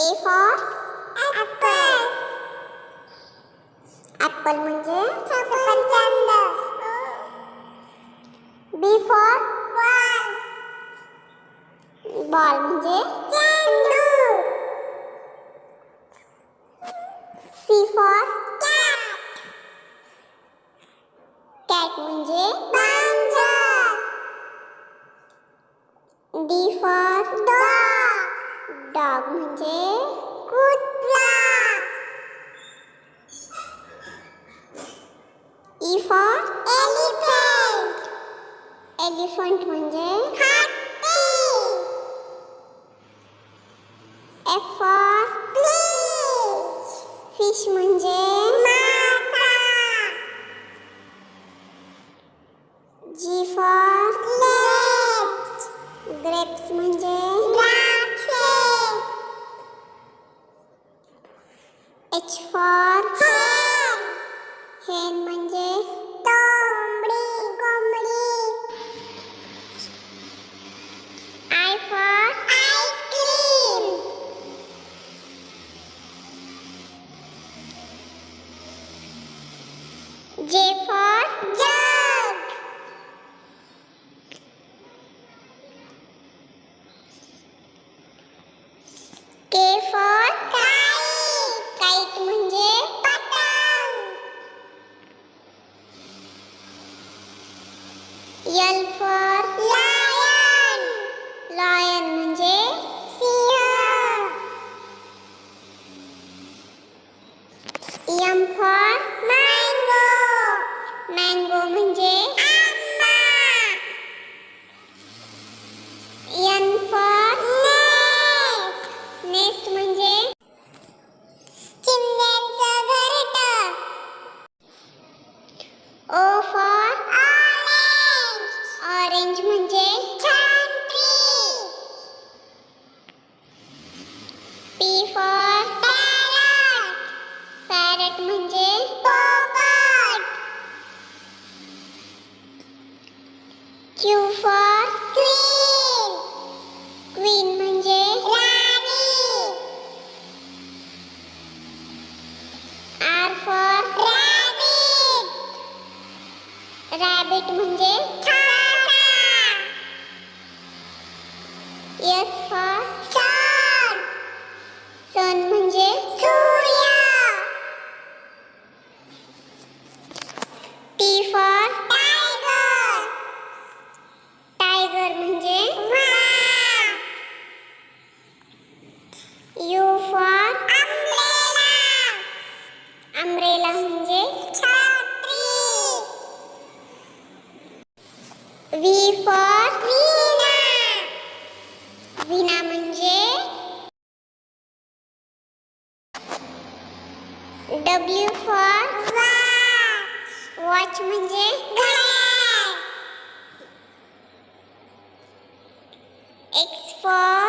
A for apple. Apple म्हणजे सफरचंद. B for ball. Ball म्हणजे चेंडू. C for cat. Cat म्हणजे मांजर. D for dog. Dog म्हणजे कुत्रा. E for elephant. Elephant म्हणजे हत्ती. F for fish. Fish म्हणजे मासा. G for grapes. Grapes म्हणजे द्राक्षे. H for hen. Hen म्हणजे कोंबडी. I for ice cream. J for jug. K for kite. Kite म्हणजे पतंग. L for lion. Lion म्हणजे Singh. M for mango. Mango म्हणजे आंबा. N for nest. Nest म्हणजे चिमण्यांचं घरटं. O for orange. Orange म्हणजे संत्री. P for parrot. Parrot म्हणजे पोपट. Q for queen. Queen म्हणजे राणी. R for rabbit. Rabbit म्हणजे खासा. S for sun. Sun म्हणजे सूर्य. T for tiger. Tiger म्हणजे वाघ. U for umbrella. Umbrella म्हणजे छत्री. V for वीणा. वीणा म्हणजे W for watch. Watch म्हणजे घड्याळ. X for